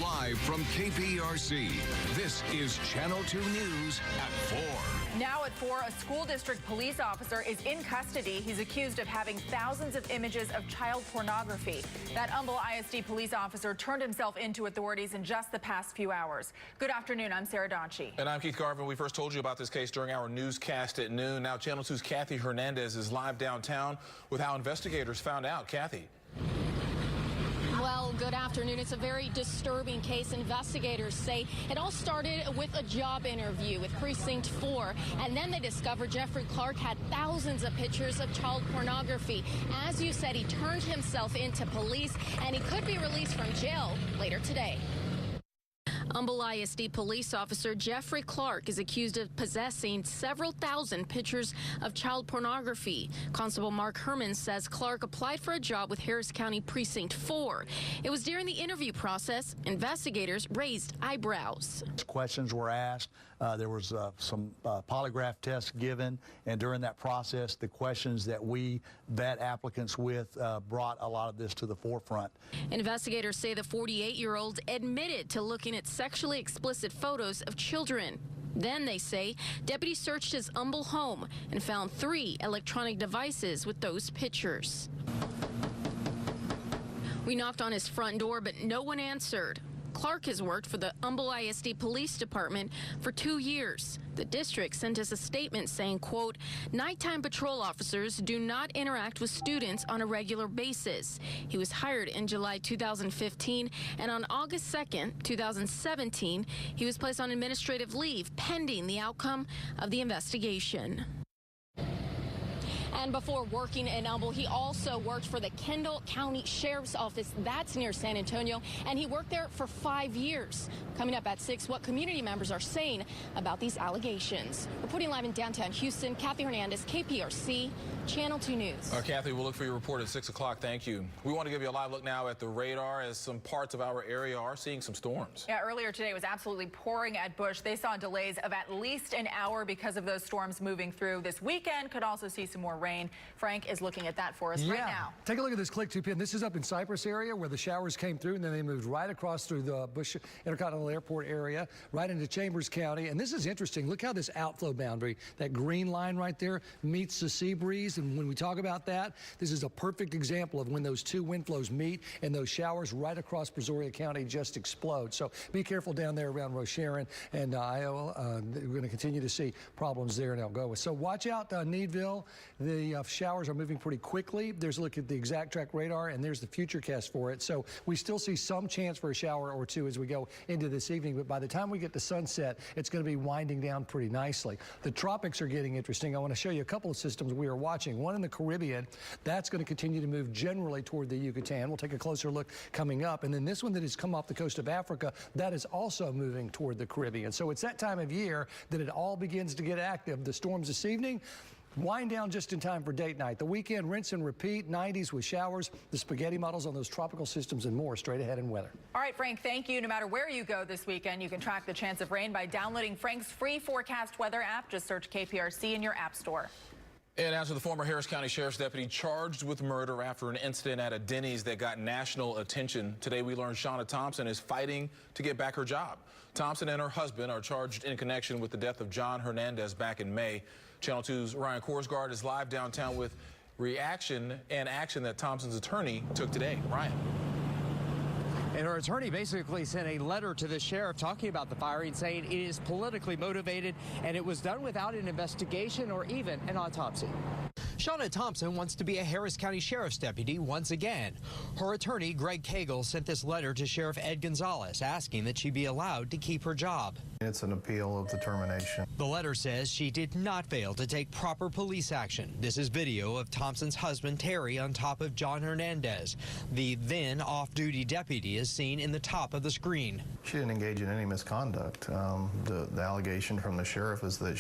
Live from KPRC, this is Channel 2 News at 4. Now at 4, a school district police officer is in custody. He's accused of having thousands of images of child pornography. That Humble ISD police officer turned himself into authorities in just the past few hours. Good afternoon, I'm Sarah Donchie. And I'm Keith Garvin. We first told you about this case during our newscast at noon. Now Channel 2's Kathy Hernandez is live downtown with how investigators found out. Kathy. Well, good afternoon. It's a very disturbing case. Investigators say it all started with a job interview with Precinct 4, and then they discovered Jeffrey Clark had thousands of pictures of child pornography. As you said, he turned himself into police, and he could be released from jail later today. Humble ISD police officer Jeffrey Clark is accused of possessing several thousand pictures of child pornography. Constable Mark Herman says Clark applied for a job with Harris County Precinct 4. It was during the interview process, investigators raised eyebrows. Questions were asked. There was some polygraph tests given, and during that process, the questions that we vet applicants with brought a lot of this to the forefront. Investigators say the 48-year-old admitted to looking at sexually explicit photos of children. Then, they say, deputies searched his Humble home and found 3 electronic devices with those pictures. We knocked on his front door, but no one answered. Clark has worked for the Humble ISD Police Department for 2 years. The district sent us a statement saying, quote, nighttime patrol officers do not interact with students on a regular basis. He was hired in July 2015, and on August 2nd, 2017, he was placed on administrative leave pending the outcome of the investigation. And before working in Humble, he also worked for the Kendall County Sheriff's Office. That's near San Antonio, and he worked there for 5 years. Coming up at 6, what community members are saying about these allegations. Reporting live in downtown Houston, Kathy Hernandez, KPRC, Channel 2 News. Kathy, we'll look for your report at 6 o'clock. Thank you. We want to give you a live look now at the radar as some parts of our area are seeing some storms. Yeah, earlier today it was absolutely pouring at Bush. They saw delays of at least an hour because of those storms moving through. This weekend could also see some more rain. Frank is looking at that for us right now. Take a look at this click-to pin. This is up in Cypress area where the showers came through, and then they moved right across through the Bush Intercontinental Airport area, right into Chambers County. And this is interesting. Look how this outflow boundary, that green line right there, meets the sea breeze. And when we talk about that, this is a perfect example of when those two wind flows meet and those showers right across Brazoria County just explode. So be careful down there around Rocheron and Iowa. We're going to continue to see problems there in Algoa. So watch out, Needville. The showers are moving pretty quickly. There's a look at the exact track radar, and there's the future cast for it. So we still see some chance for a shower or two as we go into this evening, but by the time we get to sunset, it's going to be winding down pretty nicely. The tropics are getting interesting. I want to show you a couple of systems we are watching. One in the Caribbean, that's going to continue to move generally toward the Yucatan. We'll take a closer look coming up. And then this one that has come off the coast of Africa, that is also moving toward the Caribbean. So it's that time of year that it all begins to get active. The storms this evening wind down just in time for date night. The weekend, rinse and repeat, 90s with showers, the spaghetti models on those tropical systems, and more straight ahead in weather. All right, Frank, thank you. No matter where you go this weekend, you can track the chance of rain by downloading Frank's free forecast weather app. Just search KPRC in your app store. And as for the former Harris County Sheriff's deputy charged with murder after an incident at a Denny's that got national attention, today we learned Shauna Thompson is fighting to get back her job. Thompson and her husband are charged in connection with the death of John Hernandez back in May. Channel 2's Ryan Korsgaard is live downtown with reaction and action that Thompson's attorney took today. Ryan. And her attorney basically sent a letter to the sheriff talking about the firing, saying it is politically motivated and it was done without an investigation or even an autopsy. Shauna Thompson wants to be a Harris County Sheriff's deputy once again. Her attorney, Greg Cagle, sent this letter to Sheriff Ed Gonzalez asking that she be allowed to keep her job. It's an appeal of the termination. The letter says she did not fail to take proper police action. This is video of Thompson's husband, Terry, on top of John Hernandez. The then off-duty deputy is seen in the top of the screen. She didn't engage in any misconduct. The allegation from the sheriff is that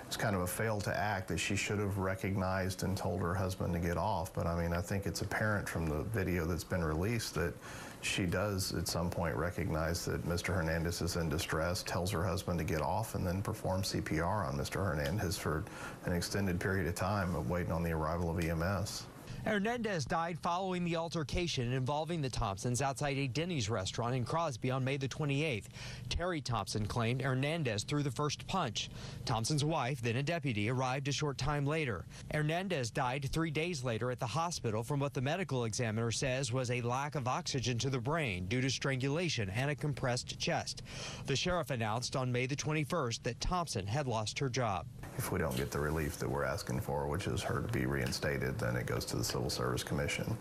it's kind of a fail to act, that she should have recognized and told her husband to get off. But I mean, I think it's apparent from the video that's been released that she does at some point recognize that Mr. Hernandez is in distress, tells her husband to get off, and then performs CPR on Mr. Hernandez for an extended period of time of waiting on the arrival of EMS. Hernandez died following the altercation involving the Thompsons outside a Denny's restaurant in Crosby on May the 28th. Terry Thompson claimed Hernandez threw the first punch. Thompson's wife, then a deputy, arrived a short time later. Hernandez died 3 days later at the hospital from what the medical examiner says was a lack of oxygen to the brain due to strangulation and a compressed chest. The sheriff announced on May the 21st that Thompson had lost her job. If we don't get the relief that we're asking for, which is her to be reinstated, then it goes to the Civil Service Commission.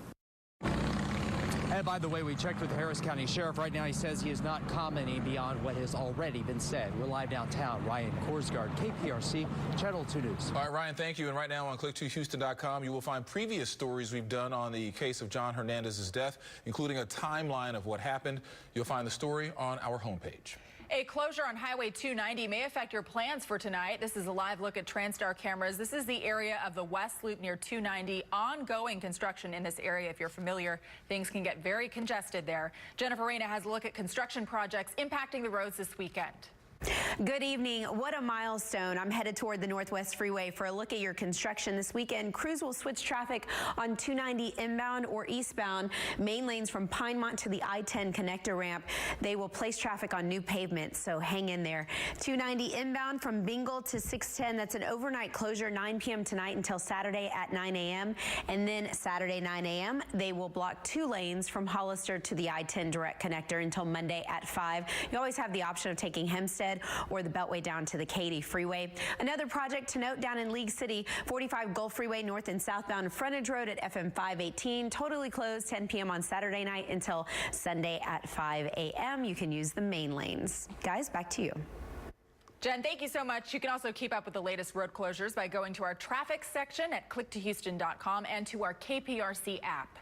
And by the way, we checked with the Harris County Sheriff. Right now, he says he is not commenting beyond what has already been said. We're live downtown. Ryan Korsgaard, KPRC, Channel 2 News. All right, Ryan, thank you. And right now on click2houston.com, you will find previous stories we've done on the case of John Hernandez's death, including a timeline of what happened. You'll find the story on our homepage. A closure on Highway 290 may affect your plans for tonight. This is a live look at TransStar cameras. This is the area of the West Loop near 290. Ongoing construction in this area. If you're familiar, things can get very congested there. Jennifer Reyna has a look at construction projects impacting the roads this weekend. Good evening. What a milestone. I'm headed toward the Northwest Freeway for a look at your construction this weekend. Crews will switch traffic on 290 inbound or eastbound main lanes from Pinemont to the I-10 connector ramp. They will place traffic on new pavement, so hang in there. 290 inbound from Bingle to 610. That's an overnight closure, 9 p.m. tonight until Saturday at 9 a.m. And then Saturday 9 a.m. they will block 2 lanes from Hollister to the I-10 direct connector until Monday at 5. You always have the option of taking Hempstead or the Beltway down to the Katy Freeway. Another project to note down in League City, 45 Gulf Freeway north and southbound frontage road at FM 518, totally closed 10 p.m. on Saturday night until Sunday at 5 a.m. You can use the main lanes. Guys, back to you. Jen, thank you so much. You can also keep up with the latest road closures by going to our traffic section at click2houston.com and to our KPRC app.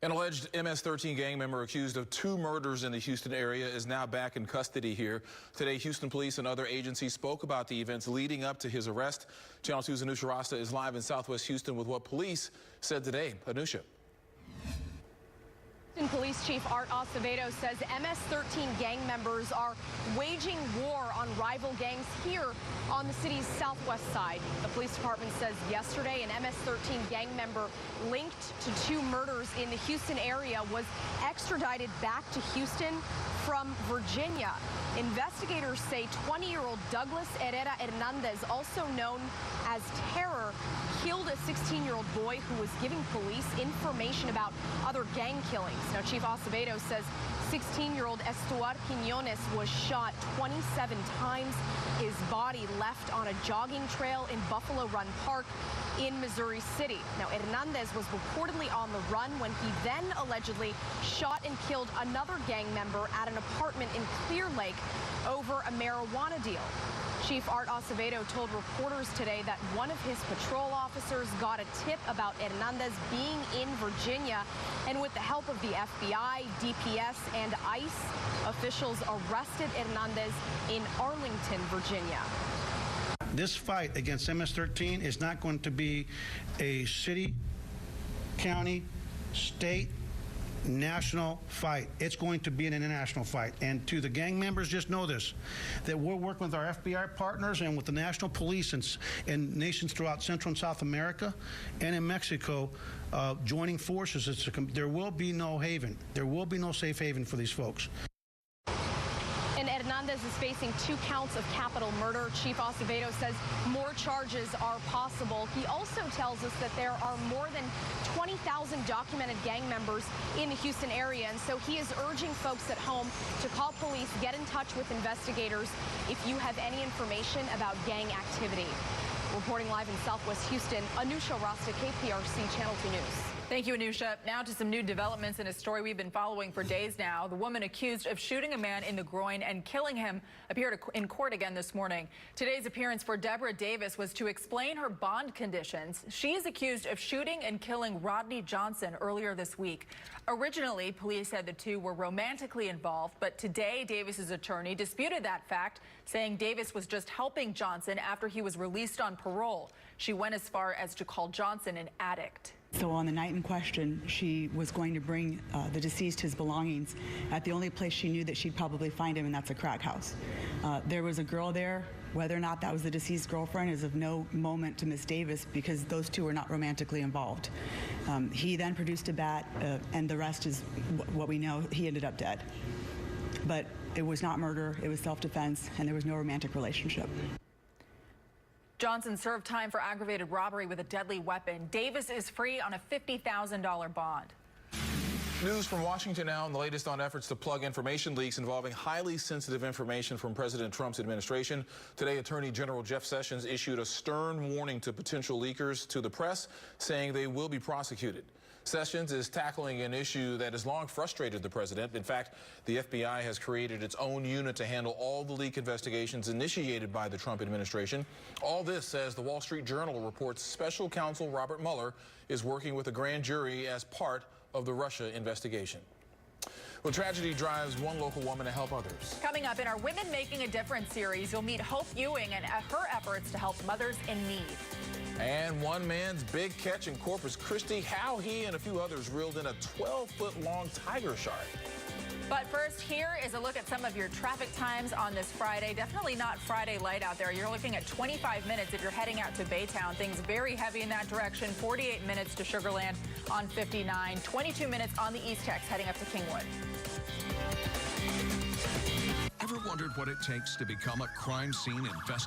An alleged MS-13 gang member accused of 2 murders in the Houston area is now back in custody here. Today, Houston police and other agencies spoke about the events leading up to his arrest. Channel 2's Anusha Rasta is live in Southwest Houston with what police said today. Anusha. Houston Police Chief Art Acevedo says MS-13 gang members are waging war on rival gangs here on the city's southwest side. The police department says yesterday an MS-13 gang member linked to 2 murders in the Houston area was extradited back to Houston from Virginia. Investigators say 20-year-old Douglas Herrera Hernandez, also known as Terror, killed a 16-year-old boy who was giving police information about other gang killings. Now, Chief Acevedo says 16-year-old Estuar Quiñones was shot 27 times. His body left on a jogging trail in Buffalo Run Park in Missouri City. Now, Hernandez was reportedly on the run when he then allegedly shot and killed another gang member at an apartment in Clear Lake over a marijuana deal. Chief Art Acevedo told reporters today that one of his patrol officers got a tip about Hernandez being in Virginia, and with the help of the FBI, DPS, and ICE, officials arrested Hernandez in Arlington, Virginia. This fight against MS-13 is not going to be a city, county, state, national fight. It's going to be an international fight. And to the gang members, just know this, that we're working with our FBI partners and with the national police and nations throughout Central and South America and in Mexico, joining forces. There will be no haven. There will be no safe haven for these folks. And Hernandez is facing 2 counts of capital murder. Chief Acevedo says more charges are possible. He also tells us that there are more than 20,000 documented gang members in the Houston area. And so he is urging folks at home to call police, get in touch with investigators if you have any information about gang activity. Reporting live in Southwest Houston, Anusha Rasta, KPRC Channel 2 News. Thank you, Anusha. Now to some new developments in a story we've been following for days now. The woman accused of shooting a man in the groin and killing him appeared in court again this morning. Today's appearance for Deborah Davis was to explain her bond conditions. She is accused of shooting and killing Rodney Johnson earlier this week. Originally, police said the two were romantically involved, but today Davis's attorney disputed that fact, saying Davis was just helping Johnson after he was released on parole. She went as far as to call Johnson an addict. So on the night in question, she was going to bring the deceased his belongings at the only place she knew that she'd probably find him, and that's a crack house. There was a girl there. Whether or not that was the deceased girlfriend is of no moment to Miss Davis, because those two were not romantically involved. He then produced a bat, and the rest is what we know. He ended up dead. But it was not murder, it was self-defense, and there was no romantic relationship. Johnson served time for aggravated robbery with a deadly weapon. Davis is free on a $50,000 bond. News from Washington now, and the latest on efforts to plug information leaks involving highly sensitive information from President Trump's administration. Today, Attorney General Jeff Sessions issued a stern warning to potential leakers to the press, saying they will be prosecuted. Sessions is tackling an issue that has long frustrated the president. In fact, the FBI has created its own unit to handle all the leak investigations initiated by the Trump administration. All this, as the Wall Street Journal reports, special counsel Robert Mueller is working with a grand jury as part of the Russia investigation. Well, tragedy drives one local woman to help others. Coming up in our Women Making a Difference series, you'll meet Hope Ewing and her efforts to help mothers in need. And one man's big catch in Corpus Christi, how he and a few others reeled in a 12-foot-long tiger shark. But first, here is a look at some of your traffic times on this Friday. Definitely not Friday light out there. You're looking at 25 minutes if you're heading out to Baytown. Things very heavy in that direction. 48 minutes to Sugar Land on 59. 22 minutes on the East Tex heading up to Kingwood. Ever wondered what it takes to become a crime scene investigator?